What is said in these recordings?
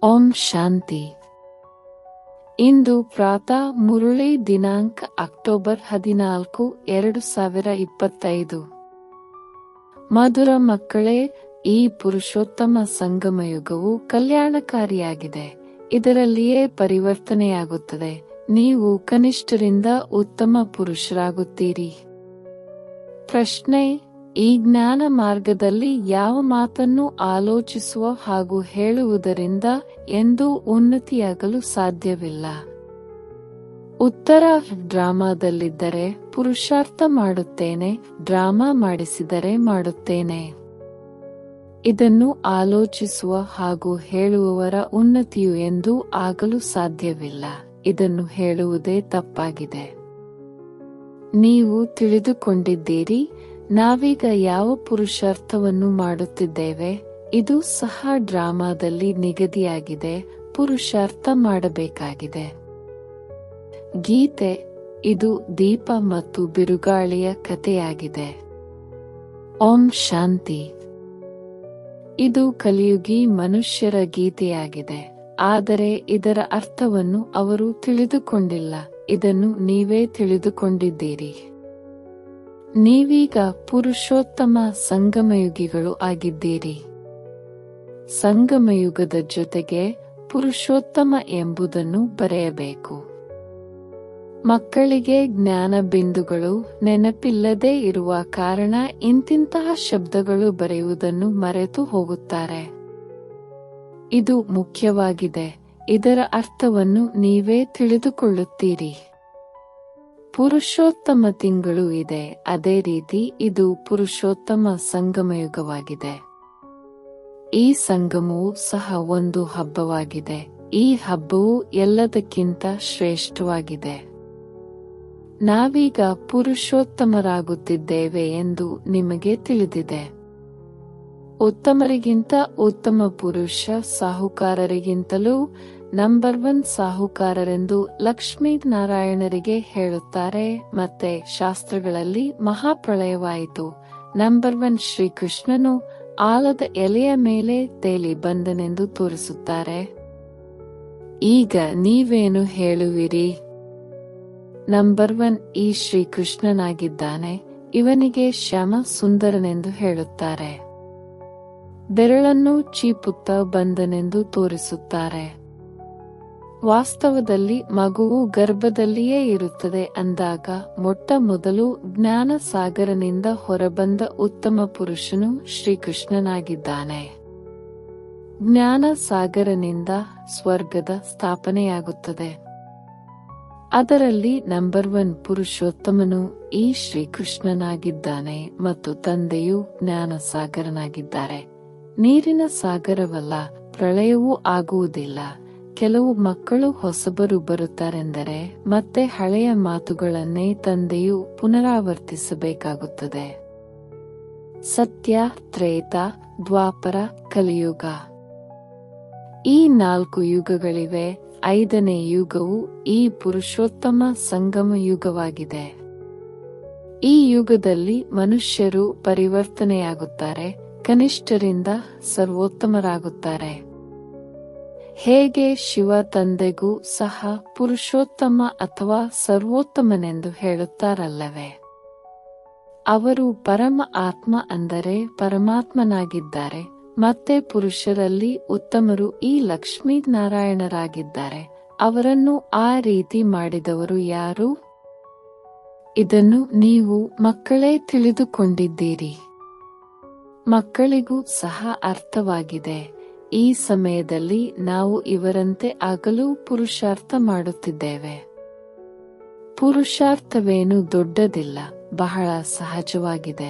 ಓಂ ಶಾಂತಿ. ಇಂದು ಪ್ರಾತಃ ಮುರಳಿ ದಿನಾಂಕ ಅಕ್ಟೋಬರ್ 14, 2025. ಮಧುರ ಮಕ್ಕಳೇ, ಈ ಪುರುಷೋತ್ತಮ ಸಂಗಮಯುಗವು ಕಲ್ಯಾಣಕಾರಿಯಾಗಿದೆ. ಇದರಲ್ಲಿಯೇ ಪರಿವರ್ತನೆಯಾಗುತ್ತದೆ. ನೀವು ಕನಿಷ್ಠರಿಂದ ಉತ್ತಮ ಪುರುಷರಾಗುತ್ತೀರಿ. ಪ್ರಶ್ನೆ: ಈ ಜ್ಞಾನ ಮಾರ್ಗದಲ್ಲಿ ಯಾವ ಮಾತನ್ನು ಆಲೋಚಿಸುವ ಹಾಗೂ ಹೇಳುವುದರಿಂದ ಎಂದೂ ಉನ್ನತಿಯಾಗಲು ಸಾಧ್ಯವಿಲ್ಲ? ಉತ್ತರ: ಡ್ರಾಮಾದಲ್ಲಿದ್ದರೆ ಪುರುಷಾರ್ಥ ಮಾಡುತ್ತೇನೆ, ಡ್ರಾಮಾ ಮಾಡಿಸಿದರೆ ಮಾಡುತ್ತೇನೆ. ಇದನ್ನು ಆಲೋಚಿಸುವ ಹಾಗೂ ಹೇಳುವವರ ಉನ್ನತಿಯು ಎಂದೂ ಆಗಲು ಸಾಧ್ಯವಿಲ್ಲ. ಇದನ್ನು ಹೇಳುವುದೇ ತಪ್ಪಾಗಿದೆ. ನೀವು ತಿಳಿದುಕೊಂಡಿದ್ದೀರಿ, ನಾವೀಗ ಯಾವ ಪುರುಷಾರ್ಥವನ್ನು ಮಾಡುತ್ತಿದ್ದೇವೆ? ಇದು ಸಹ ಡ್ರಾಮಾದಲ್ಲಿ ನಿಗದಿಯಾಗಿದೆ. ಪುರುಷಾರ್ಥ ಮಾಡಬೇಕಾಗಿದೆ. ಗೀತೆ: ಇದು ದೀಪ ಮತ್ತು ಬಿರುಗಾಳಿಯ ಕಥೆಯಾಗಿದೆ. ಓಂ ಶಾಂತಿ. ಇದು ಕಲಿಯುಗಿ ಮನುಷ್ಯರ ಗೀತೆಯಾಗಿದೆ. ಆದರೆ ಇದರ ಅರ್ಥವನ್ನು ಅವರು ತಿಳಿದುಕೊಂಡಿಲ್ಲ. ಇದನ್ನು ನೀವೇ ತಿಳಿದುಕೊಂಡಿದ್ದೀರಿ. ನೀವೀಗ ಪುರುಷೋತ್ತಮ ಸಂಗಮಯುಗಿಗಳು ಆಗಿದ್ದೀರಿ. ಸಂಗಮಯುಗದ ಜೊತೆಗೆ ಪುರುಷೋತ್ತಮ ಎಂಬುದನ್ನು ಬರೆಯಬೇಕು. ಮಕ್ಕಳಿಗೆ ಜ್ಞಾನ ಬಿಂದುಗಳು ನೆನಪಿಲ್ಲದೆ ಇರುವ ಕಾರಣ ಇಂತಿಂತಹ ಶಬ್ದಗಳು ಬರೆಯುವುದನ್ನು ಮರೆತು ಹೋಗುತ್ತಾರೆ. ಇದು ಮುಖ್ಯವಾಗಿದೆ. ಇದರ ಅರ್ಥವನ್ನು ನೀವೇ ತಿಳಿದುಕೊಳ್ಳುತ್ತೀರಿ. ಪುರುಷೋತ್ತಮ ತಿಂಗಳು ಇದೆ, ಅದೇ ರೀತಿ ಇದು ಪುರುಷೋತ್ತಮ ಸಂಗಮಯುಗವಾಗಿದೆ. ಈ ಸಂಗಮವು ಸಹ ಒಂದು ಹಬ್ಬವಾಗಿದೆ. ಈ ಹಬ್ಬವು ಎಲ್ಲದಕ್ಕಿಂತ ಶ್ರೇಷ್ಠವಾಗಿದೆ. ನಾವೀಗ ಪುರುಷೋತ್ತಮರಾಗುತ್ತಿದ್ದೇವೆ ಎಂದು ನಿಮಗೆ ತಿಳಿದಿದೆ. ಉತ್ತಮರಿಗಿಂತ ಉತ್ತಮ ಪುರುಷ ಸಾಹುಕಾರರಿಗಿಂತಲೂ ನಂಬರ್ 1 ಸಾಹುಕಾರರೆಂದು ಲಕ್ಷ್ಮೀನಾರಾಯಣರಿಗೆ ಹೇಳುತ್ತಾರೆ. ಮತ್ತೆ ಶಾಸ್ತ್ರಗಳಲ್ಲಿ ಮಹಾಪ್ರಳಯವಾಯಿತು. ನಂಬರ್ 1 ಶ್ರೀಕೃಷ್ಣನು ಆಲದ ಎಲೆಯ ಮೇಲೆ ತೇಲಿ ಬಂದನೆಂದು ತೋರಿಸುತ್ತಾರೆ. ಈಗ ನೀವೇನು ಹೇಳುವಿರಿ? ನಂಬರ್ 1 ಈ ಶ್ರೀಕೃಷ್ಣನಾಗಿದ್ದಾನೆ, ಇವನಿಗೆ ಶ್ಯಾಮ ಸುಂದರನೆಂದು ಹೇಳುತ್ತಾರೆ. ಬೆರಳನ್ನು ಚೀಪುತ್ತಾ ಬಂದನೆಂದು ತೋರಿಸುತ್ತಾರೆ. ವಾಸ್ತವದಲ್ಲಿ ಮಗುವು ಗರ್ಭದಲ್ಲಿಯೇ ಇರುತ್ತದೆ ಅಂದಾಗ ಮೊಟ್ಟ ಮೊದಲು ಜ್ಞಾನ ಸಾಗರನಿಂದ ಹೊರಬಂದ ಉತ್ತಮ ಪುರುಷನು ಶ್ರೀಕೃಷ್ಣನಾಗಿದ್ದಾನೆ. ಜ್ಞಾನ ಸಾಗರನಿಂದ ಸ್ವರ್ಗದ ಸ್ಥಾಪನೆಯಾಗುತ್ತದೆ. ಅದರಲ್ಲಿ ನಂಬರ್ 1 ಪುರುಷೋತ್ತಮನು ಈ ಶ್ರೀಕೃಷ್ಣನಾಗಿದ್ದಾನೆ ಮತ್ತು ತಂದೆಯು ಜ್ಞಾನ ಸಾಗರನಾಗಿದ್ದಾರೆ. ನೀರಿನ ಸಾಗರವಲ್ಲ, ಪ್ರಳಯವೂ ಆಗುವುದಿಲ್ಲ. ಕೆಲವು ಮಕ್ಕಳು ಹೊಸಬರು ಬರುತ್ತಾರೆಂದರೆ ಮತ್ತೆ ಹಳೆಯ ಮಾತುಗಳನ್ನೇ ತಂದೆಯು ಪುನರಾವರ್ತಿಸಬೇಕಾಗುತ್ತದೆ. ಸತ್ಯ, ತ್ರೇತ, ದ್ವಾಪರ, ಕಲಿಯುಗ, ಈ 4 ಯುಗಗಳಿವೆ. 5ನೇ ಯುಗವು ಈ ಪುರುಷೋತ್ತಮ ಸಂಗಮ ಯುಗವಾಗಿದೆ. ಈ ಯುಗದಲ್ಲಿ ಮನುಷ್ಯರು ಪರಿವರ್ತನೆಯಾಗುತ್ತಾರೆ, ಕನಿಷ್ಠರಿಂದ ಸರ್ವೋತ್ತಮರಾಗುತ್ತಾರೆ. ಹೇಗೆ ಶಿವ ತಂದೆಗೂ ಸಹ ಪುರುಷೋತ್ತಮ ಅಥವಾ ಸರ್ವೋತ್ತಮನೆಂದು ಹೇಳುತ್ತಾರಲ್ಲವೇ? ಅವರು ಪರಮ ಆತ್ಮ ಅಂದರೆ ಪರಮಾತ್ಮನಾಗಿದ್ದಾರೆ. ಮತ್ತೆ ಪುರುಷರಲ್ಲಿ ಉತ್ತಮರು ಈ ಲಕ್ಷ್ಮೀನಾರಾಯಣರಾಗಿದ್ದಾರೆ. ಅವರನ್ನು ಆ ರೀತಿ ಮಾಡಿದವರು ಯಾರು? ಇದನ್ನು ನೀವು ಮಕ್ಕಳೇ ತಿಳಿದುಕೊಂಡಿದ್ದೀರಿ. ಮಕ್ಕಳಿಗೂ ಸಹ ಅರ್ಥವಾಗಿದೆ. ಈ ಸಮಯದಲ್ಲಿ ನಾವು ಇವರಂತೆ ಆಗಲು ಪುರುಷಾರ್ಥ ಮಾಡುತ್ತಿದ್ದೇವೆ. ಪುರುಷಾರ್ಥವೇನು ದೊಡ್ಡದಿಲ್ಲ, ಬಹಳ ಸಹಜವಾಗಿದೆ.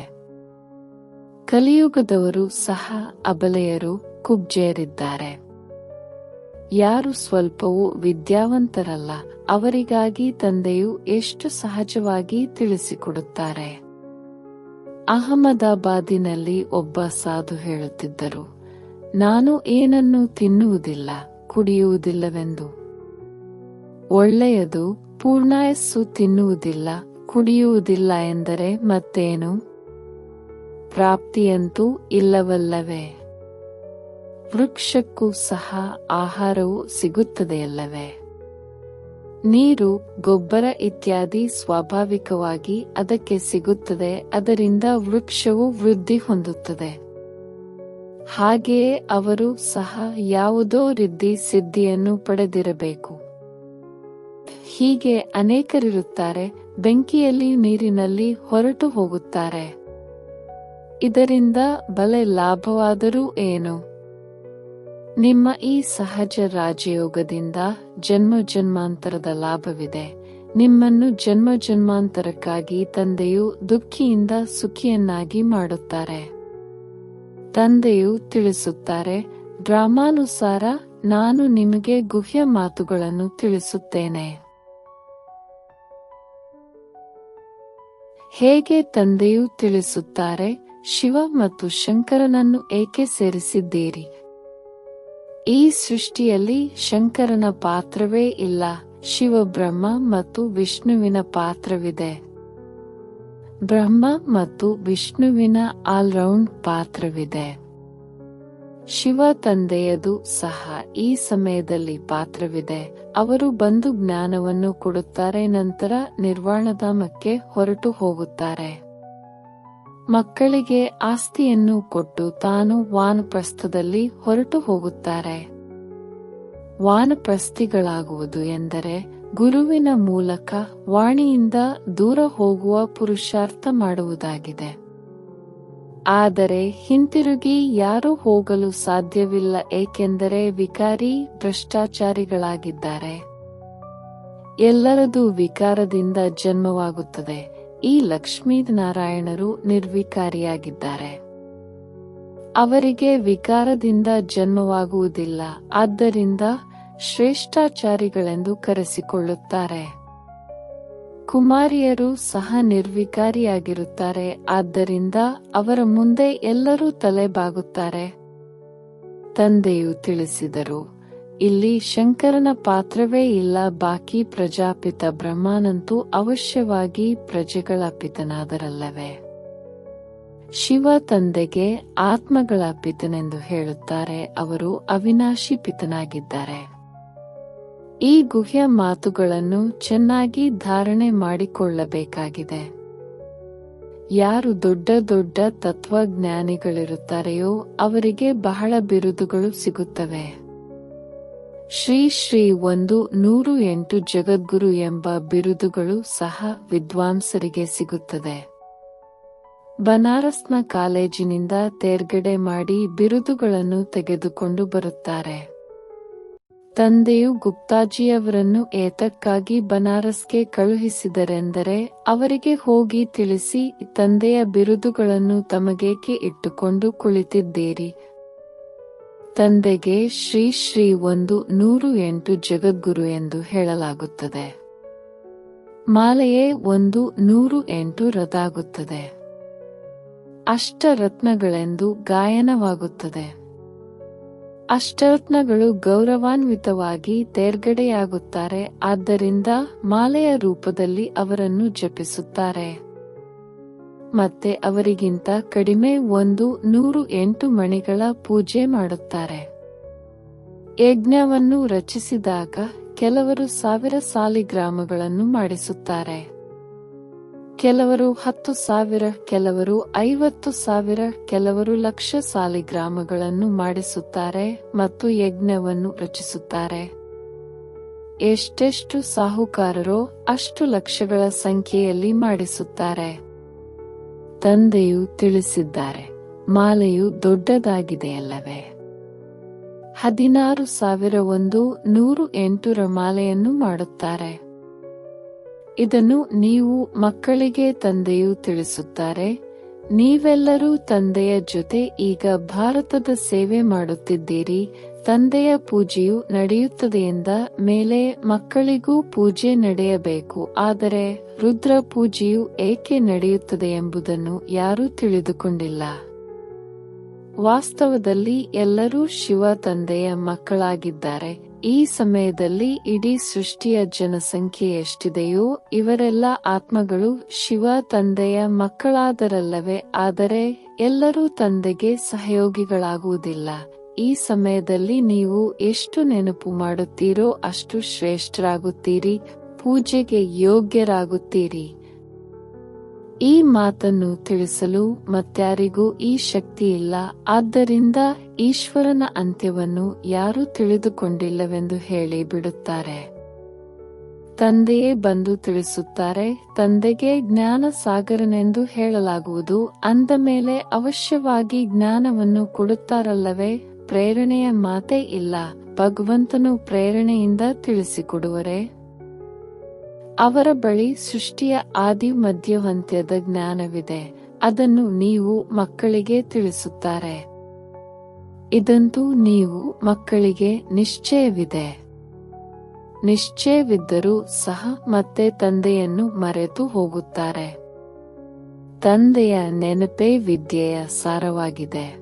ಕಲಿಯುಗದವರು ಸಹ ಅಬಲೆಯರು, ಕುಬ್ಜೆಯರಿದ್ದಾರೆ. ಯಾರು ಸ್ವಲ್ಪವೂ ವಿದ್ಯಾವಂತರಲ್ಲ, ಅವರಿಗಾಗಿ ತಂದೆಯು ಎಷ್ಟು ಸಹಜವಾಗಿ ತಿಳಿಸಿಕೊಡುತ್ತಾರೆ. ಅಹಮದಾಬಾದಿನಲ್ಲಿ ಒಬ್ಬ ಸಾಧು ಹೇಳುತ್ತಿದ್ದರು, ನಾನು ಏನನ್ನೂ ತಿನ್ನುವುದಿಲ್ಲ, ಕುಡಿಯುವುದಿಲ್ಲವೆಂದು. ಒಳ್ಳೆಯದು, ಪೂರ್ಣಾಯಸ್ಸು ತಿನ್ನುವುದಿಲ್ಲ, ಕುಡಿಯುವುದಿಲ್ಲ ಎಂದರೆ ಮತ್ತೇನು? ಪ್ರಾಪ್ತಿಯಂತೂ ಇಲ್ಲವಲ್ಲವೇ? ವೃಕ್ಷಕ್ಕೂ ಸಹ ಆಹಾರವು ಸಿಗುತ್ತದೆಯಲ್ಲವೇ? ನೀರು, ಗೊಬ್ಬರ ಇತ್ಯಾದಿ ಸ್ವಾಭಾವಿಕವಾಗಿ ಅದಕ್ಕೆ ಸಿಗುತ್ತದೆ. ಅದರಿಂದ ವೃಕ್ಷವು ವೃದ್ಧಿ ಹೊಂದುತ್ತದೆ. ಹಾಗೆಯೇ ಅವರು ಸಹ ಯಾವುದೋ ರಿದ್ದಿ ಸಿದ್ಧಿಯನ್ನು ಪಡೆದಿರಬೇಕು. ಹೀಗೆ ಅನೇಕರಿರುತ್ತಾರೆ, ಬೆಂಕಿಯಲ್ಲಿ ನೀರಿನಲ್ಲಿ ಹೊರಟು ಹೋಗುತ್ತಾರೆ. ಇದರಿಂದ ಬಲೆ ಲಾಭವಾದರೂ ಏನು? ನಿಮ್ಮ ಈ ಸಹಜ ರಾಜಯೋಗದಿಂದ ಜನ್ಮ ಜನ್ಮಾಂತರದ ಲಾಭವಿದೆ. ನಿಮ್ಮನ್ನು ಜನ್ಮ ಜನ್ಮಾಂತರಕ್ಕಾಗಿ ತಂದೆಯು ದುಃಖಿಯಿಂದ ಸುಖಿಯನ್ನಾಗಿ ಮಾಡುತ್ತಾರೆ. ತಂದೆಯು ತಿಳಿಸುತ್ತಾರೆ, ಡ್ರಾಮಾನುಸಾರ ನಾನು ನಿಮಗೆ ಗುಹ್ಯ ಮಾತುಗಳನ್ನು ತಿಳಿಸುತ್ತೇನೆ. ಹೇಗೆ ತಂದೆಯು ತಿಳಿಸುತ್ತಾರೆ, ಶಿವ ಮತ್ತು ಶಂಕರನನ್ನು ಏಕೆ ಸೇರಿಸಿದ್ದೀರಿ? ಈ ಸೃಷ್ಟಿಯಲ್ಲಿ ಶಂಕರನ ಪಾತ್ರವೇ ಇಲ್ಲ. ಶಿವ ಬ್ರಹ್ಮ ಮತ್ತು ವಿಷ್ಣುವಿನ ಪಾತ್ರವಿದೆ. ಬ್ರಹ್ಮ ಮತ್ತು ವಿಷ್ಣುವಿನ ಆಲ್ರೌಂಡ್ ಪಾತ್ರವಿದೆ. ಶಿವ ತಂದೆಯದು ಸಹ ಈ ಸಮಯದಲ್ಲಿ ಪಾತ್ರವಿದೆ. ಅವರು ಬಂದು ಜ್ಞಾನವನ್ನು ಕೊಡುತ್ತಾರೆ, ನಂತರ ನಿರ್ವಾಣಧಾಮಕ್ಕೆ ಹೊರಟು ಹೋಗುತ್ತಾರೆ. ಮಕ್ಕಳಿಗೆ ಆಸ್ತಿಯನ್ನು ಕೊಟ್ಟು ತಾನು ವಾನಪ್ರಸ್ಥದಲ್ಲಿ ಹೊರಟು ಹೋಗುತ್ತಾರೆ. ವಾನಪ್ರಸ್ಥಿಗಳಾಗುವುದು ಎಂದರೆ ಗುರುವಿನ ಮೂಲಕ ವಾಣಿಯಿಂದ ದೂರ ಹೋಗುವ ಪುರುಷಾರ್ಥ ಮಾಡುವುದಾಗಿದೆ. ಆದರೆ ಹಿಂತಿರುಗಿ ಯಾರೂ ಹೋಗಲು ಸಾಧ್ಯವಿಲ್ಲ, ಏಕೆಂದರೆ ವಿಕಾರಿ ಭ್ರಷ್ಟಾಚಾರಿಗಳಾಗಿದ್ದಾರೆ. ಎಲ್ಲರದು ವಿಕಾರದಿಂದ ಜನ್ಮವಾಗುತ್ತದೆ. ಈ ಲಕ್ಷ್ಮೀನಾರಾಯಣರು ನಿರ್ವಿಕಾರಿಯಾಗಿದ್ದಾರೆ. ಅವರಿಗೆ ವಿಕಾರದಿಂದ ಜನ್ಮವಾಗುವುದಿಲ್ಲ. ಆದ್ದರಿಂದ ಶ್ರೇಷ್ಠಾಚಾರಿಗಳೆಂದು ಕರೆಸಿಕೊಳ್ಳುತ್ತಾರೆ. ಕುಮಾರಿಯರು ಸಹ ನಿರ್ವಿಕಾರಿಯಾಗಿರುತ್ತಾರೆ. ಆದ್ದರಿಂದ ಅವರ ಮುಂದೆ ಎಲ್ಲರೂ ತಲೆಬಾಗುತ್ತಾರೆ. ತಂದೆಯು ತಿಳಿಸಿದರು, ಇಲ್ಲಿ ಶಂಕರನ ಪಾತ್ರವೇ ಇಲ್ಲ. ಬಾಕಿ ಪ್ರಜಾಪಿತ ಬ್ರಹ್ಮನಂತೂ ಅವಶ್ಯವಾಗಿ ಪ್ರಜೆಗಳ ಪಿತನಾದರಲ್ಲವೇ? ಶಿವ ತಂದೆಗೆ ಆತ್ಮಗಳ ಪಿತನೆಂದು ಹೇಳುತ್ತಾರೆ. ಅವರು ಅವಿನಾಶಿ ಪಿತನಾಗಿದ್ದಾರೆ. ಈ ಗುಹ್ಯ ಮಾತುಗಳನ್ನು ಚೆನ್ನಾಗಿ ಧಾರಣೆ ಮಾಡಿಕೊಳ್ಳಬೇಕಾಗಿದೆ. ಯಾರು ದೊಡ್ಡ ದೊಡ್ಡ ತತ್ವಜ್ಞಾನಿಗಳಿರುತ್ತಾರೆಯೋ ಅವರಿಗೆ ಬಹಳ ಬಿರುದುಗಳು ಸಿಗುತ್ತವೆ. ಶ್ರೀ ಶ್ರೀ 108 ಜಗದ್ಗುರು ಎಂಬ ಬಿರುದುಗಳು ಸಹ ವಿದ್ವಾಂಸರಿಗೆ ಸಿಗುತ್ತದೆ. ಬನಾರಸ್ನ ಕಾಲೇಜಿನಿಂದ ತೇರ್ಗಡೆ ಮಾಡಿ ಬಿರುದುಗಳನ್ನು ತೆಗೆದುಕೊಂಡು ಬರುತ್ತಾರೆ. ತಂದೆಯು ಗುಪ್ತಾಜಿಯವರನ್ನು ಏತಕ್ಕಾಗಿ ಬನಾರಸ್ಗೆ ಕಳುಹಿಸಿದರೆಂದರೆ ಅವರಿಗೆ ಹೋಗಿ ತಿಳಿಸಿ, ತಂದೆಯ ಬಿರುದುಗಳನ್ನು ತಮಗೇಕೆ ಇಟ್ಟುಕೊಂಡು ಕುಳಿತಿದ್ದೀರಿ? ತಂದೆಗೆ ಶ್ರೀ ಶ್ರೀ 108 ಜಗದ್ಗುರು ಎಂದು ಹೇಳಲಾಗುತ್ತದೆ. ಮಾಲೆಯೇ 108 ರದಾಗುತ್ತದೆ. ಅಷ್ಟರತ್ನಗಳೆಂದು ಗಾಯನವಾಗುತ್ತದೆ. ಅಷ್ಟರತ್ನಗಳು ಗೌರವಾನ್ವಿತವಾಗಿ ತೇರ್ಗಡೆಯಾಗುತ್ತಾರೆ. ಆದ್ದರಿಂದ ಮಾಲೆಯ ರೂಪದಲ್ಲಿ ಅವರನ್ನು ಜಪಿಸುತ್ತಾರೆ. ಮತ್ತೆ ಅವರಿಗಿಂತ ಕಡಿಮೆ 108 ಮಣಿಗಳ ಪೂಜೆ ಮಾಡುತ್ತಾರೆ. ಯಜ್ಞವನ್ನು ರಚಿಸಿದಾಗ ಕೆಲವರು 1000 ಸಾಲಿಗ್ರಾಮಗಳನ್ನು ಮಾಡಿಸುತ್ತಾರೆ. ಕೆಲವರು 10,000, ಕೆಲವರು 50,000, ಕೆಲವರು 1,00,000 ಸಾಲಿಗ್ರಾಮಗಳನ್ನು ಮಾಡಿಸುತ್ತಾರೆ ಮತ್ತು ಯಜ್ಞವನ್ನು ರಚಿಸುತ್ತಾರೆ. ಎಷ್ಟೆಷ್ಟು ಸಾಹುಕಾರರೋ ಅಷ್ಟು ಲಕ್ಷಗಳ ಸಂಖ್ಯೆಯಲ್ಲಿ ಮಾಡಿಸುತ್ತಾರೆ. ತಂದೆಯು ತಿಳಿಸಿದ್ದಾರೆ, ಮಾಲೆಯು ದೊಡ್ಡದಾಗಿದೆಯಲ್ಲವೇ? 16,108 ಮಾಲೆಯನ್ನು ಮಾಡುತ್ತಾರೆ. ಇದನ್ನು ನೀವು ಮಕ್ಕಳಿಗೆ ತಂದೆಯು ತಿಳಿಸುತ್ತಾರೆ. ನೀವೆಲ್ಲರೂ ತಂದೆಯ ಜೊತೆ ಈಗ ಭಾರತದ ಸೇವೆ ಮಾಡುತ್ತಿದ್ದೀರಿ. ತಂದೆಯ ಪೂಜೆಯು ನಡೆಯುತ್ತದೆಯಿಂದ ಮೇಲೆ ಮಕ್ಕಳಿಗೂ ಪೂಜೆ ನಡೆಯಬೇಕು. ಆದರೆ ರುದ್ರ ಪೂಜೆಯು ಏಕೆ ನಡೆಯುತ್ತದೆ ಎಂಬುದನ್ನು ಯಾರೂ ತಿಳಿದುಕೊಂಡಿಲ್ಲ. ವಾಸ್ತವದಲ್ಲಿ ಎಲ್ಲರೂ ಶಿವ ತಂದೆಯ ಮಕ್ಕಳಾಗಿದ್ದಾರೆ. ಈ ಸಮಯದಲ್ಲಿ ಇಡೀ ಸೃಷ್ಟಿಯ ಜನಸಂಖ್ಯೆ ಎಷ್ಟಿದೆಯೋ ಇವರೆಲ್ಲ ಆತ್ಮಗಳು ಶಿವ ತಂದೆಯ ಮಕ್ಕಳಾದರಲ್ಲವೇ? ಆದರೆ ಎಲ್ಲರೂ ತಂದೆಗೆ ಸಹಯೋಗಿಗಳಾಗುವುದಿಲ್ಲ. ಈ ಸಮಯದಲ್ಲಿ ನೀವು ಎಷ್ಟು ನೆನಪು ಮಾಡುತ್ತೀರೋ ಅಷ್ಟು ಶ್ರೇಷ್ಠರಾಗುತ್ತೀರಿ, ಪೂಜೆಗೆ ಯೋಗ್ಯರಾಗುತ್ತೀರಿ. ಈ ಮಾತನ್ನು ತಿಳಿಸಲು ಮತ್ಯಾರಿಗೂ ಈ ಶಕ್ತಿ ಇಲ್ಲ. ಆದ್ದರಿಂದ ಈಶ್ವರನ ಅಂತ್ಯವನ್ನು ಯಾರೂ ತಿಳಿದುಕೊಂಡಿಲ್ಲವೆಂದು ಹೇಳಿ ಬಿಡುತ್ತಾರೆ. ತಂದೆಯೇ ಬಂದು ತಿಳಿಸುತ್ತಾರೆ. ತಂದೆಗೆ ಜ್ಞಾನ ಸಾಗರನೆಂದು ಹೇಳಲಾಗುವುದು. ಅಂದ ಮೇಲೆ ಅವಶ್ಯವಾಗಿ ಜ್ಞಾನವನ್ನು ಕೊಡುತ್ತಾರಲ್ಲವೇ? ಪ್ರೇರಣೆಯ ಮಾತೇ ಇಲ್ಲ. ಭಗವಂತನು ಪ್ರೇರಣೆಯಿಂದ ತಿಳಿಸಿಕೊಡುವರೆ? ಅವರ ಬಳಿ ಸೃಷ್ಟಿಯ ಆದಿ ಮಧ್ಯಾಂತ್ಯದ ಜ್ಞಾನವಿದೆ. ಅದನ್ನು ನೀವು ಮಕ್ಕಳಿಗೆ ತಿಳಿಸುತ್ತಾರೆ. ಇದಂತೂ ನೀವು ಮಕ್ಕಳಿಗೆ ನಿಶ್ಚಯವಿದೆ. ನಿಶ್ಚಯವಿದ್ದರೂ ಸಹ ಮತ್ತೆ ತಂದೆಯನ್ನು ಮರೆತು ಹೋಗುತ್ತಾರೆ. ತಂದೆಯ ನೆನಪೇ ವಿದ್ಯೆಯ ಸಾರವಾಗಿದೆ.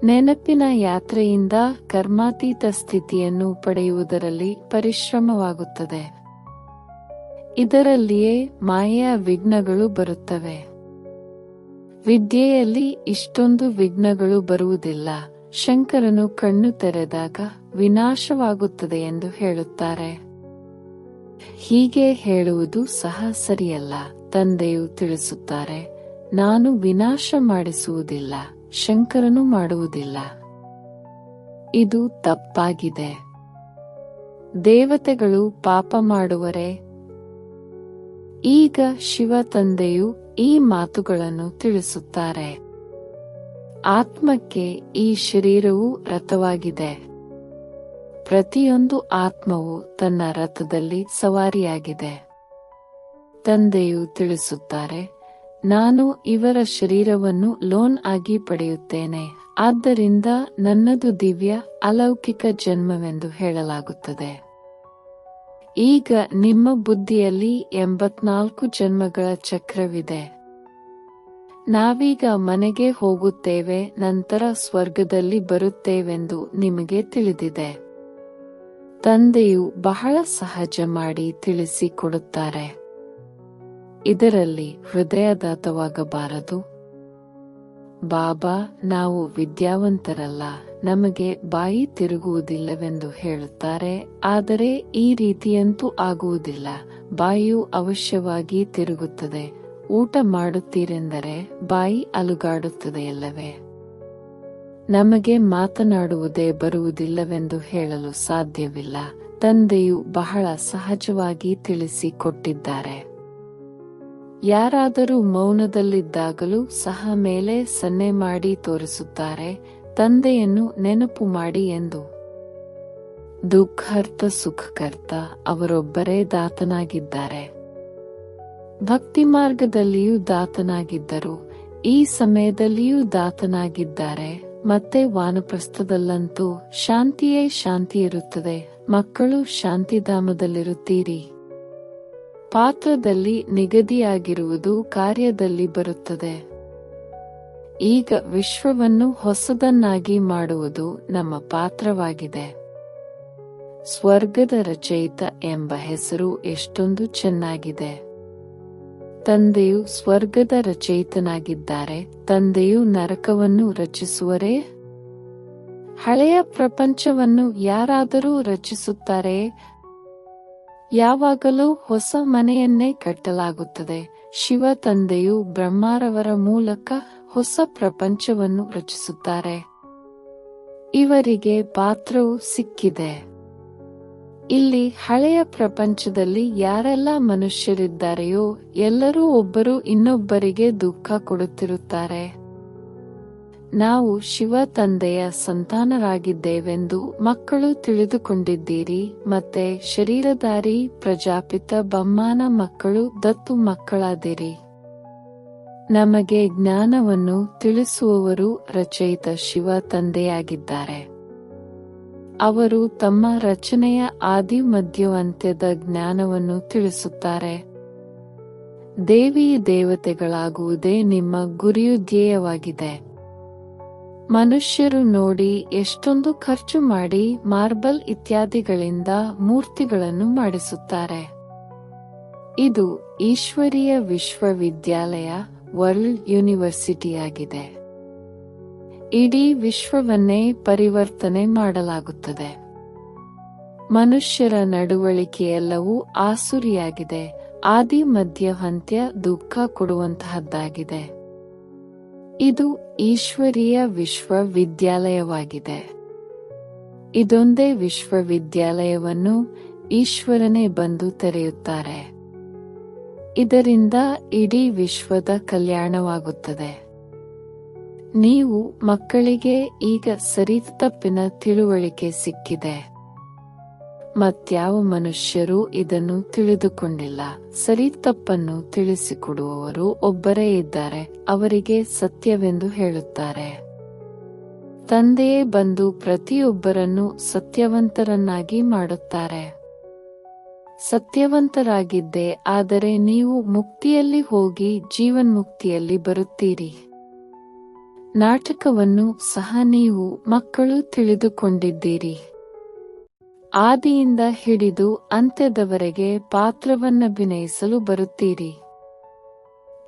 ನೆನಪಿನ ಯಾತ್ರೆಯಿಂದ ಕರ್ಮಾತೀತ ಸ್ಥಿತಿಯನ್ನು ಪಡೆಯುವುದರಲ್ಲಿ ಪರಿಶ್ರಮವಾಗುತ್ತದೆ. ಇದರಲ್ಲಿಯೇ ಮಾಯೆಯ ವಿಘ್ನಗಳು ಬರುತ್ತವೆ. ವಿದ್ಯೆಯಲ್ಲಿ ಇಷ್ಟೊಂದು ವಿಘ್ನಗಳು ಬರುವುದಿಲ್ಲ. ಶಂಕರನು ಕಣ್ಣು ತೆರೆದಾಗ ವಿನಾಶವಾಗುತ್ತದೆ ಎಂದು ಹೇಳುತ್ತಾರೆ. ಹೀಗೆ ಹೇಳುವುದು ಸಹ ಸರಿಯಲ್ಲ. ತಂದೆಯು ತಿಳಿಸುತ್ತಾರೆ, ನಾನು ವಿನಾಶ ಮಾಡಿಸುವುದಿಲ್ಲ, ಶಂಕರನು ಮಾಡುವುದಿಲ್ಲ. ಇದು ತಪ್ಪಾಗಿದೆ. ದೇವತೆಗಳು ಪಾಪ ಮಾಡುವರೆ? ಈಗ ಶಿವ ತಂದೆಯು ಈ ಮಾತುಗಳನ್ನು ತಿಳಿಸುತ್ತಾರೆ. ಆತ್ಮಕ್ಕೆ ಈ ಶರೀರವು ರಥವಾಗಿದೆ. ಪ್ರತಿಯೊಂದು ಆತ್ಮವು ತನ್ನ ರಥದಲ್ಲಿ ಸವಾರಿಯಾಗಿದೆ. ತಂದೆಯು ತಿಳಿಸುತ್ತಾರೆ, ನಾನು ಇವರ ಶರೀರವನ್ನು ಲೋನ್ ಆಗಿ ಪಡೆಯುತ್ತೇನೆ. ಆದ್ದರಿಂದ ನನ್ನದು ದಿವ್ಯ ಅಲೌಕಿಕ ಜನ್ಮವೆಂದು ಹೇಳಲಾಗುತ್ತದೆ. ಈಗ ನಿಮ್ಮ ಬುದ್ಧಿಯಲ್ಲಿ 84 ಜನ್ಮಗಳ ಚಕ್ರವಿದೆ. ನಾವೀಗ ಮನೆಗೆ ಹೋಗುತ್ತೇವೆ, ನಂತರ ಸ್ವರ್ಗದಲ್ಲಿ ಬರುತ್ತೇವೆಂದು ನಿಮಗೆ ತಿಳಿದಿದೆ. ತಂದೆಯು ಬಹಳ ಸಹಜ ಮಾಡಿ ತಿಳಿಸಿಕೊಡುತ್ತಾರೆ. ಇದರಲ್ಲಿ ಹೃದಯಾಘಾತವಾಗಬಾರದು. ಬಾಬಾ, ನಾವು ವಿದ್ಯಾವಂತರಲ್ಲ, ನಮಗೆ ಬಾಯಿ ತಿರುಗುವುದಿಲ್ಲವೆಂದು ಹೇಳುತ್ತಾರೆ. ಆದರೆ ಈ ರೀತಿಯಂತೂ ಆಗುವುದಿಲ್ಲ. ಬಾಯಿಯು ಅವಶ್ಯವಾಗಿ ತಿರುಗುತ್ತದೆ. ಊಟ ಮಾಡುತ್ತೀರೆಂದರೆ ಬಾಯಿ ಅಲುಗಾಡುತ್ತದೆಯಲ್ಲವೇ? ನಮಗೆ ಮಾತನಾಡುವುದೇ ಬರುವುದಿಲ್ಲವೆಂದು ಹೇಳಲು ಸಾಧ್ಯವಿಲ್ಲ. ತಂದೆಯು ಬಹಳ ಸಹಜವಾಗಿ ತಿಳಿಸಿಕೊಟ್ಟಿದ್ದಾರೆ. ಯಾರಾದರೂ ಮೌನದಲ್ಲಿದ್ದಾಗಲೂ ಸಹ ಮೇಲೆ ಸನ್ನೆ ಮಾಡಿ ತೋರಿಸುತ್ತಾರೆ, ತಂದೆಯನ್ನು ನೆನಪು ಮಾಡಿ ಎಂದು. ದುಃಖರ್ತ ಸುಖಕರ್ತ ಅವರೊಬ್ಬರೇ ದಾತನಾಗಿದ್ದಾರೆ. ಭಕ್ತಿ ಮಾರ್ಗದಲ್ಲಿಯೂ ದಾತನಾಗಿದ್ದರು, ಈ ಸಮಯದಲ್ಲಿಯೂ ದಾತನಾಗಿದ್ದಾರೆ. ಮತ್ತೆ ವಾನಪ್ರಸ್ಥದಲ್ಲಂತೂ ಶಾಂತಿಯೇ ಶಾಂತಿ ಇರುತ್ತದೆ. ಮಕ್ಕಳು ಶಾಂತಿಧಾಮದಲ್ಲಿರುತ್ತೀರಿ. ಪಾತ್ರದಲ್ಲಿ ನಿಗದಿಯಾಗಿರುವುದು ಕಾರ್ಯದಲ್ಲಿ ಬರುತ್ತದೆ. ಈಗ ವಿಶ್ವವನ್ನು ಹೊಸದನ್ನಾಗಿ ಮಾಡುವುದು ನಮ್ಮ ಪಾತ್ರವಾಗಿದೆ. ಸ್ವರ್ಗದ ರಚಯಿತ ಎಂಬ ಹೆಸರು ಎಷ್ಟೊಂದು ಚೆನ್ನಾಗಿದೆ. ತಂದೆಯು ಸ್ವರ್ಗದ ರಚಯಿತನಾಗಿದ್ದಾರೆ. ತಂದೆಯು ನರಕವನ್ನು ರಚಿಸುವರೇ? ಹಳೆಯ ಪ್ರಪಂಚವನ್ನು ಯಾರಾದರೂ ರಚಿಸುತ್ತಾರೆ? ಯಾವಾಗಲೂ ಹೊಸ ಮನೆಯನ್ನೇ ಕಟ್ಟಲಾಗುತ್ತದೆ. ಶಿವ ತಂದೆಯು ಬ್ರಹ್ಮರವರ ಮೂಲಕ ಹೊಸ ಪ್ರಪಂಚವನ್ನು ರಚಿಸುತ್ತಾರೆ. ಇವರಿಗೆ ಪಾತ್ರವು ಸಿಕ್ಕಿದೆ. ಇಲ್ಲಿ ಹಳೆಯ ಪ್ರಪಂಚದಲ್ಲಿ ಯಾರೆಲ್ಲ ಮನುಷ್ಯರಿದ್ದಾರೆಯೋ ಎಲ್ಲರೂ ಒಬ್ಬರು ಇನ್ನೊಬ್ಬರಿಗೆ ದುಃಖ ಕೊಡುತ್ತಿರುತ್ತಾರೆ. ನಾವು ಶಿವ ತಂದೆಯ ಸಂತಾನರಾಗಿದ್ದೇವೆಂದು ಮಕ್ಕಳು ತಿಳಿದುಕೊಂಡಿದ್ದೀರಿ. ಮತ್ತೆ ಶರೀರಧಾರಿ ಪ್ರಜಾಪಿತ ಬಮ್ಮನ ಮಕ್ಕಳು ದತ್ತು ಮಕ್ಕಳಾದಿರಿ. ನಮಗೆ ಜ್ಞಾನವನ್ನು ತಿಳಿಸುವವರು ರಚಯಿತ ಶಿವ ತಂದೆಯಾಗಿದ್ದಾರೆ. ಅವರು ತಮ್ಮ ರಚನೆಯ ಆದಿ ಮಧ್ಯಾಂತ್ಯದ ಜ್ಞಾನವನ್ನು ತಿಳಿಸುತ್ತಾರೆ. ದೇವಿ ದೇವತೆಗಳಾಗುವುದೇ ನಿಮ್ಮ ಗುರಿಯು ಧ್ಯೇಯವಾಗಿದೆ. ಮನುಷ್ಯರು ನೋಡಿ ಎಷ್ಟೊಂದು ಖರ್ಚು ಮಾಡಿ ಮಾರ್ಬಲ್ ಇತ್ಯಾದಿಗಳಿಂದ ಮೂರ್ತಿಗಳನ್ನು ಮಾಡಿಸುತ್ತಾರೆ. ಇದು ಈಶ್ವರೀಯ ವಿಶ್ವವಿದ್ಯಾಲಯ ವರ್ಲ್ಡ್ ಯೂನಿವರ್ಸಿಟಿಯಾಗಿದೆ. ಇಡೀ ವಿಶ್ವವನ್ನೇ ಪರಿವರ್ತನೆ ಮಾಡಲಾಗುತ್ತದೆ. ಮನುಷ್ಯರ ನಡವಳಿಕೆಯೆಲ್ಲವೂ ಆಸುರಿಯಾಗಿದೆ, ಆದಿ ಮಧ್ಯ ಅಂತ್ಯ ದುಃಖ ಕೊಡುವಂತಹದ್ದಾಗಿದೆ. ಇದು ಈಶ್ವರೀಯ ವಿಶ್ವವಿದ್ಯಾಲಯವಾಗಿದೆ. ಇದೊಂದೇ ವಿಶ್ವವಿದ್ಯಾಲಯವನ್ನು ಈಶ್ವರನೇ ಬಂದು ತೆರೆಯುತ್ತಾರೆ. ಇದರಿಂದ ಇಡೀ ವಿಶ್ವದ ಕಲ್ಯಾಣವಾಗುತ್ತದೆ. ನೀವು ಮಕ್ಕಳಿಗೆ ಈಗ ಸರಿತಪ್ಪಿನ ತಿಳುವಳಿಕೆ ಸಿಕ್ಕಿದೆ. ಮತ್ಯಾವ ಮನುಷ್ಯರೂ ಇದನ್ನು ತಿಳಿದುಕೊಂಡಿಲ್ಲ. ಸರಿತಪ್ಪನ್ನು ತಿಳಿಸಿಕೊಡುವವರು ಒಬ್ಬರೇ ಇದ್ದಾರೆ, ಅವರಿಗೆ ಸತ್ಯವೆಂದು ಹೇಳುತ್ತಾರೆ. ತಂದೆಯೇ ಬಂದು ಪ್ರತಿಯೊಬ್ಬರನ್ನು ಸತ್ಯವಂತರನ್ನಾಗಿ ಮಾಡುತ್ತಾರೆ. ಸತ್ಯವಂತರಾಗಿದ್ದೇ ಆದರೆ ನೀವು ಮುಕ್ತಿಯಲ್ಲಿ ಹೋಗಿ ಜೀವನ್ಮುಕ್ತಿಯಲ್ಲಿ ಬರುತ್ತೀರಿ. ನಾಟಕವನ್ನು ಸಹ ನೀವು ಮಕ್ಕಳು ತಿಳಿದುಕೊಂಡಿದ್ದೀರಿ. ಆದಿಯಿಂದ ಹಿಡಿದು ಅಂತ್ಯದವರೆಗೆ ಪಾತ್ರವನ್ನಭಿನಯಿಸಲು ಬರುತ್ತೀರಿ.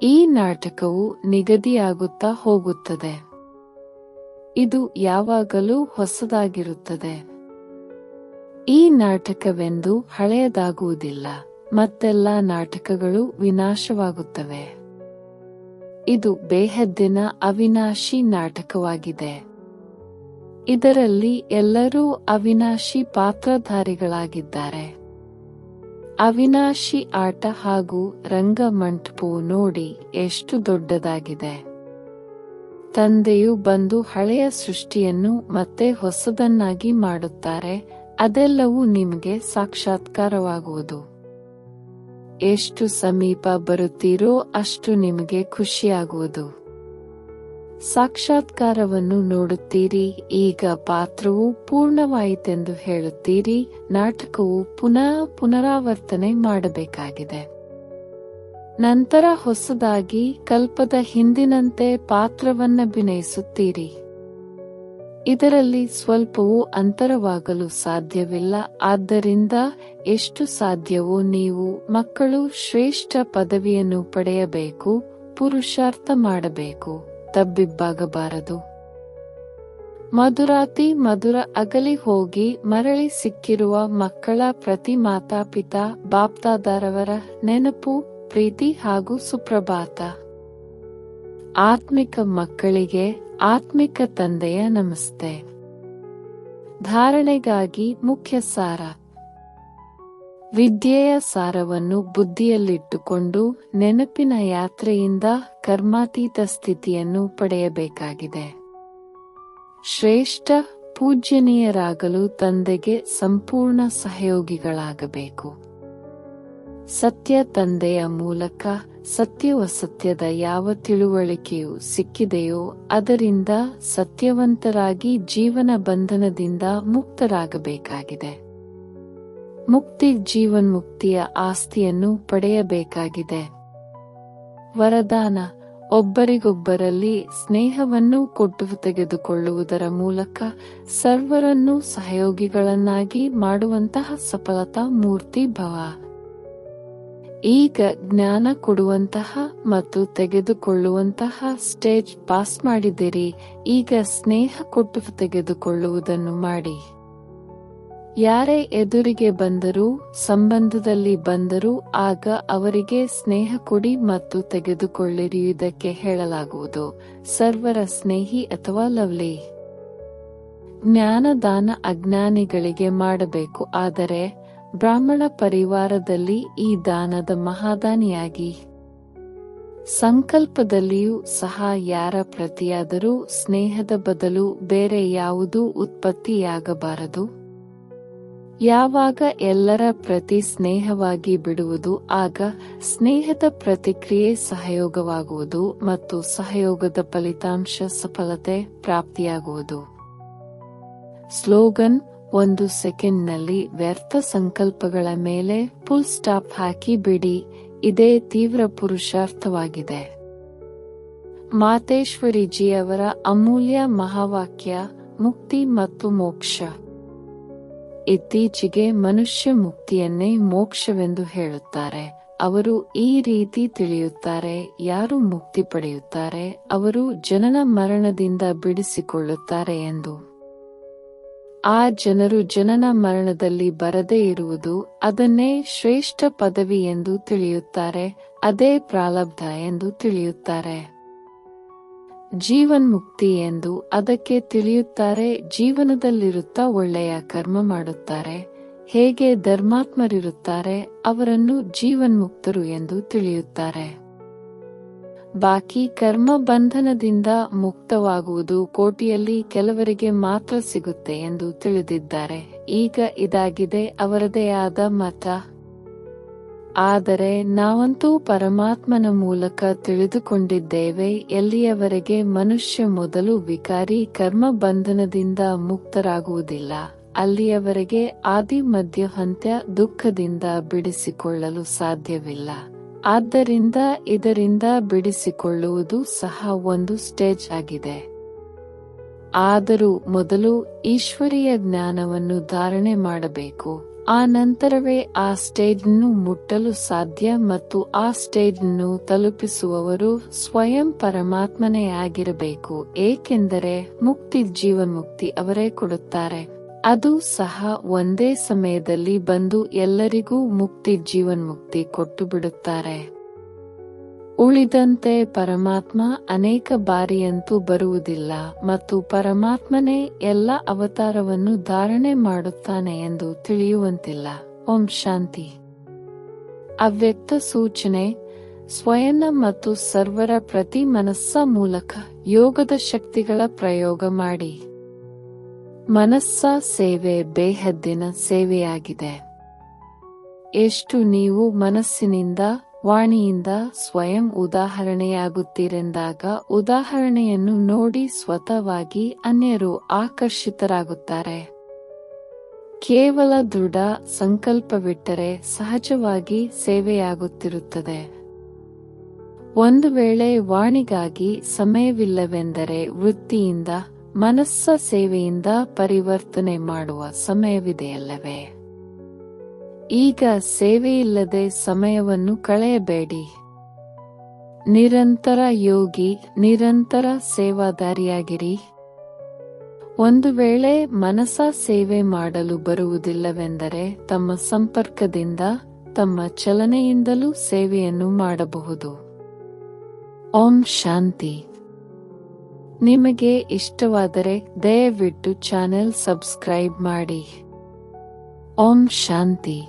ಈ ನಾಟಕವು ನಿಗದಿಯಾಗುತ್ತಾ ಹೋಗುತ್ತದೆ. ಇದು ಯಾವಾಗಲೂ ಹೊಸದಾಗಿರುತ್ತದೆ. ಈ ನಾಟಕವೆಂದು ಹಳೆಯದಾಗುವುದಿಲ್ಲ. ಮತ್ತೆಲ್ಲ ನಾಟಕಗಳು ವಿನಾಶವಾಗುತ್ತವೆ. ಇದು ಬೇಹದ್ದಿನ ಅವಿನಾಶಿ ನಾಟಕವಾಗಿದೆ. ಇದರಲ್ಲಿ ಎಲ್ಲರೂ ಅವಿನಾಶಿ ಪಾತ್ರಧಾರಿಗಳಾಗಿದ್ದಾರೆ. ಅವಿನಾಶಿ ಆಟ ಹಾಗೂ ರಂಗಮಂಟಪವು ನೋಡಿ ಎಷ್ಟು ದೊಡ್ಡದಾಗಿದೆ. ತಂದೆಯು ಬಂದು ಹಳೆಯ ಸೃಷ್ಟಿಯನ್ನು ಮತ್ತೆ ಹೊಸದನ್ನಾಗಿ ಮಾಡುತ್ತಾರೆ. ಅದೆಲ್ಲವೂ ನಿಮಗೆ ಸಾಕ್ಷಾತ್ಕಾರವಾಗುವುದು. ಎಷ್ಟು ಸಮೀಪ ಬರುತ್ತೀರೋ ಅಷ್ಟು ನಿಮಗೆ ಖುಷಿಯಾಗುವುದು. ಸಾಕ್ಷಾತ್ಕಾರವನ್ನು ನೋಡುತ್ತೀರಿ. ಈಗ ಪಾತ್ರವು ಪೂರ್ಣವಾಯಿತೆಂದು ಹೇಳುತ್ತೀರಿ. ನಾಟಕವು ಪುನರಾವರ್ತನೆ ಮಾಡಬೇಕಾಗಿದೆ. ನಂತರ ಹೊಸದಾಗಿ ಕಲ್ಪದ ಹಿಂದಿನಂತೆ ಪಾತ್ರವನ್ನಭಿನಯಿಸುತ್ತೀರಿ. ಇದರಲ್ಲಿ ಸ್ವಲ್ಪವೂ ಅಂತರವಾಗಲು ಸಾಧ್ಯವಿಲ್ಲ. ಆದ್ದರಿಂದ ಎಷ್ಟು ಸಾಧ್ಯವೋ ನೀವು ಮಕ್ಕಳು ಶ್ರೇಷ್ಠ ಪದವಿಯನ್ನು ಪಡೆಯಬೇಕು, ಪುರುಷಾರ್ಥ ಮಾಡಬೇಕು, ತಬ್ಬಿಬ್ಬಾಗಬಾರದು. ಮಧುರಾತಿ ಮಧುರ ಅಗಲಿ ಹೋಗಿ ಮರಳಿ ಸಿಕ್ಕಿರುವ ಮಕ್ಕಳ ಪ್ರತಿ ಮಾತಾಪಿತಾ ಬಾಪ್ದಾದರವರ ನೆನಪು, ಪ್ರೀತಿ ಹಾಗೂ ಸುಪ್ರಭಾತ. ಆತ್ಮಿಕ ಮಕ್ಕಳಿಗೆ ಆತ್ಮಿಕ ತಂದೆಯ ನಮಸ್ತೆ. ಧಾರಣೆಗಾಗಿ ಮುಖ್ಯ ಸಾರ. ವಿದ್ಯೆಯ ಸಾರವನ್ನು ಬುದ್ಧಿಯಲ್ಲಿಟ್ಟುಕೊಂಡು ನೆನಪಿನ ಯಾತ್ರೆಯಿಂದ ಕರ್ಮಾತೀತ ಸ್ಥಿತಿಯನ್ನು ಪಡೆಯಬೇಕಾಗಿದೆ. ಶ್ರೇಷ್ಠ ಪೂಜ್ಯನೀಯರಾಗಲು ತಂದೆಗೆ ಸಂಪೂರ್ಣ ಸಹಯೋಗಿಗಳಾಗಬೇಕು. ಸತ್ಯ ತಂದೆಯ ಮೂಲಕ ಸತ್ಯವಸತ್ಯದ ಯಾವ ತಿಳುವಳಿಕೆಯು ಸಿಕ್ಕಿದೆಯೋ ಅದರಿಂದ ಸತ್ಯವಂತರಾಗಿ ಜೀವನ ಬಂಧನದಿಂದ ಮುಕ್ತರಾಗಬೇಕಾಗಿದೆ. ಮುಕ್ತಿ ಜೀವನ್ಮುಕ್ತಿಯ ಆಸ್ತಿಯನ್ನು ಪಡೆಯಬೇಕಾಗಿದೆ. ವರದಾನ: ಒಬ್ಬರಿಗೊಬ್ಬರಲ್ಲಿ ಸ್ನೇಹವನ್ನು ಕೊಟ್ಟು ತೆಗೆದುಕೊಳ್ಳುವುದರ ಮೂಲಕ ಸರ್ವರನ್ನೂ ಸಹಯೋಗಿಗಳನ್ನಾಗಿ ಮಾಡುವಂತಹ ಸಫಲತಾ ಮೂರ್ತಿ ಭವ. ಈಗ ಜ್ಞಾನ ಕೊಡುವಂತಹ ಮತ್ತು ತೆಗೆದುಕೊಳ್ಳುವಂತಹ ಸ್ಟೇಜ್ ಪಾಸ್ ಮಾಡಿದಿರಿ. ಈಗ ಸ್ನೇಹ ಕೊಟ್ಟು ತೆಗೆದುಕೊಳ್ಳುವುದನ್ನು ಮಾಡಿ. ಯಾರೇ ಎದುರಿಗೆ ಬಂದರೂ, ಸಂಬಂಧದಲ್ಲಿ ಬಂದರೂ ಆಗ ಅವರಿಗೆ ಸ್ನೇಹ ಕೊಡಿ ಮತ್ತು ತೆಗೆದುಕೊಳ್ಳಿರಿ. ಇದಕ್ಕೆ ಹೇಳಲಾಗುವುದು ಸರ್ವರ ಸ್ನೇಹಿ ಅಥವಾ ಲವ್ಲಿ. ಜ್ಞಾನದಾನ ಅಜ್ಞಾನಿಗಳಿಗೆ ಮಾಡಬೇಕು. ಆದರೆ ಬ್ರಾಹ್ಮಣ ಪರಿವಾರದಲ್ಲಿ ಈ ದಾನದ ಮಹಾದಾನಿಯಾಗಿ ಸಂಕಲ್ಪದಲ್ಲಿಯೂ ಸಹ ಯಾರ ಪ್ರತಿಯಾದರೂ ಸ್ನೇಹದ ಬದಲು ಬೇರೆ ಯಾವುದೂ ಉತ್ಪತ್ತಿಯಾಗಬಾರದು. ಯಾವಾಗ ಎಲ್ಲರ ಪ್ರತಿ ಸ್ನೇಹವಾಗಿ ಬಿಡುವುದು ಆಗ ಸ್ನೇಹದ ಪ್ರತಿಕ್ರಿಯೆ ಸಹಯೋಗವಾಗುವುದು ಮತ್ತು ಸಹಯೋಗದ ಫಲಿತಾಂಶ ಸಫಲತೆ ಪ್ರಾಪ್ತಿಯಾಗುವುದು. ಸ್ಲೋಗನ್: 1 ಸೆಕೆಂಡ್ನಲ್ಲಿ ವ್ಯರ್ಥ ಸಂಕಲ್ಪಗಳ ಮೇಲೆ ಫುಲ್ ಸ್ಟಾಪ್ ಹಾಕಿ ಬಿಡಿ. ಇದೇ ತೀವ್ರ ಪುರುಷಾರ್ಥವಾಗಿದೆ. ಮಾತೇಶ್ವರಿಜಿಯವರ ಅಮೂಲ್ಯ ಮಹಾವಾಕ್ಯ: ಮುಕ್ತಿ ಮತ್ತು ಮೋಕ್ಷ. ಇತ್ತೀಚೆಗೆ ಮನುಷ್ಯ ಮುಕ್ತಿಯನ್ನೇ ಮೋಕ್ಷವೆಂದು ಹೇಳುತ್ತಾರೆ. ಅವರು ಈ ರೀತಿ ತಿಳಿಯುತ್ತಾರೆ, ಯಾರು ಮುಕ್ತಿ ಪಡೆಯುತ್ತಾರೆ ಅವರು ಜನನ ಮರಣದಿಂದ ಬಿಡಿಸಿಕೊಳ್ಳುತ್ತಾರೆ ಎಂದು. ಆ ಜನರು ಜನನ ಮರಣದಲ್ಲಿ ಬರದೇ ಇರುವುದು, ಅದನ್ನೇ ಶ್ರೇಷ್ಠ ಪದವಿ ಎಂದು ತಿಳಿಯುತ್ತಾರೆ, ಅದೇ ಪ್ರಾರಬ್ಧ ಎಂದು ತಿಳಿಯುತ್ತಾರೆ. ಜೀವನ್ಮುಕ್ತಿ ಎಂದು ಅದಕ್ಕೆ ತಿಳಿಯುತ್ತಾರೆ. ಜೀವನದಲ್ಲಿರುತ್ತಾ ಒಳ್ಳೆಯ ಕರ್ಮ ಮಾಡುತ್ತಾರೆ, ಹೇಗೆ ಧರ್ಮಾತ್ಮರಿರುತ್ತಾರೆ ಅವರನ್ನು ಜೀವನ್ಮುಕ್ತರು ಎಂದು ತಿಳಿಯುತ್ತಾರೆ. ಬಾಕಿ ಕರ್ಮ ಬಂಧನದಿಂದ ಮುಕ್ತವಾಗುವುದು ಕೋಟಿಯಲ್ಲಿ ಕೆಲವರಿಗೆ ಮಾತ್ರ ಸಿಗುತ್ತೆ ಎಂದು ತಿಳಿದಿದ್ದಾರೆ. ಈಗ ಇದಾಗಿದೆ ಅವರದೇ ಆದ ಮತ. ಆದರೆ ನಾವಂತೂ ಪರಮಾತ್ಮನ ಮೂಲಕ ತಿಳಿದುಕೊಂಡಿದ್ದೇವೆ, ಎಲ್ಲಿಯವರೆಗೆ ಮನುಷ್ಯ ಮೊದಲು ವಿಕಾರಿ ಕರ್ಮ ಬಂಧನದಿಂದ ಮುಕ್ತರಾಗುವುದಿಲ್ಲ, ಅಲ್ಲಿಯವರೆಗೆ ಆದಿ ಮಧ್ಯ ಅಂತ್ಯ ದುಃಖದಿಂದ ಬಿಡಿಸಿಕೊಳ್ಳಲು ಸಾಧ್ಯವಿಲ್ಲ. ಆದ್ದರಿಂದ ಇದರಿಂದ ಬಿಡಿಸಿಕೊಳ್ಳುವುದು ಸಹ ಒಂದು ಸ್ಟೇಜ್ ಆಗಿದೆ. ಆದರೂ ಮೊದಲು ಈಶ್ವರೀಯ ಜ್ಞಾನವನ್ನು ಧಾರಣೆ ಮಾಡಬೇಕು. ಆ ನಂತರವೇ ಆ ಸ್ಟೇಜನ್ನು ಮುಟ್ಟಲು ಸಾಧ್ಯ ಮತ್ತು ಆ ಸ್ಟೇಜನ್ನು ತಲುಪಿಸುವವರು ಸ್ವಯಂ ಪರಮಾತ್ಮನೇ ಆಗಿರಬೇಕು. ಏಕೆಂದರೆ ಮುಕ್ತಿ ಜೀವನ್ಮುಕ್ತಿ ಅವರೇ ಕೊಡುತ್ತಾರೆ. ಅದು ಸಹ ಒಂದೇ ಸಮಯದಲ್ಲಿ ಬಂದು ಎಲ್ಲರಿಗೂ ಮುಕ್ತಿ ಜೀವನ್ಮುಕ್ತಿ ಕೊಟ್ಟು ಬಿಡುತ್ತಾರೆ. ಉಳಿದಂತೆ ಪರಮಾತ್ಮ ಅನೇಕ ಬಾರಿಯಂತೂ ಬರುವುದಿಲ್ಲ ಮತ್ತು ಪರಮಾತ್ಮನೇ ಎಲ್ಲ ಅವತಾರವನ್ನು ಧಾರಣೆ ಮಾಡುತ್ತಾನೆ ಎಂದು ತಿಳಿಯುವಂತಿಲ್ಲ. ಓಂ ಶಾಂತಿ. ಅವ್ಯಕ್ತ ಸೂಚನೆ. ಸ್ವಯಂ ಮತ್ತು ಸರ್ವರ ಪ್ರತಿ ಮನಸ್ಸ ಮೂಲಕ ಯೋಗದ ಶಕ್ತಿಗಳ ಪ್ರಯೋಗ ಮಾಡಿ. ಮನಸ್ಸ ಸೇವೆ ಬೇಹದ್ದಿನ ಸೇವೆಯಾಗಿದೆ. ಎಷ್ಟು ನೀವು ಮನಸ್ಸಿನಿಂದ ವಾಣಿಯಿಂದ ಸ್ವಯಂ ಉದಾಹರಣೆಯಾಗುತ್ತೀರೆಂದಾಗ ಉದಾಹರಣೆಯನ್ನು ನೋಡಿ ಸ್ವತಃವಾಗಿ ಅನ್ಯರು ಆಕರ್ಷಿತರಾಗುತ್ತಾರೆ. ಕೇವಲ ದೃಢ ಸಂಕಲ್ಪವಿಟ್ಟರೆ ಸಹಜವಾಗಿ ಸೇವೆಯಾಗುತ್ತಿರುತ್ತದೆ. ಒಂದು ವೇಳೆ ವಾಣಿಗಾಗಿ ಸಮಯವಿಲ್ಲವೆಂದರೆ ವೃತ್ತಿಯಿಂದ ಮನಸ್ಸ ಸೇವೆಯಿಂದ ಪರಿವರ್ತನೆ ಮಾಡುವ ಸಮಯವಿದೆಯಲ್ಲವೇ? ಈಗ ಸೇವೆಯಿಲ್ಲದೆ ಸಮಯವನ್ನು ಕಳೆಯಬೇಡಿ. ನಿರಂತರ ಯೋಗಿ, ನಿರಂತರ ಸೇವಾದಾರಿಯಾಗಿರಿ. ಒಂದು ವೇಳೆ ಮನಸ ಸೇವೆ ಮಾಡಲು ಬರುವುದಿಲ್ಲವೆಂದರೆ ತಮ್ಮ ಸಂಪರ್ಕದಿಂದ, ತಮ್ಮ ಚಲನೆಯಿಂದಲೂ ಸೇವೆಯನ್ನು ಮಾಡಬಹುದು. ಓಂ ಶಾಂತಿ. ನಿಮಗೆ ಇಷ್ಟವಾದರೆ ದಯವಿಟ್ಟು ಚಾನೆಲ್ ಸಬ್ಸ್ಕ್ರೈಬ್ ಮಾಡಿ. ಓಂ ಶಾಂತಿ.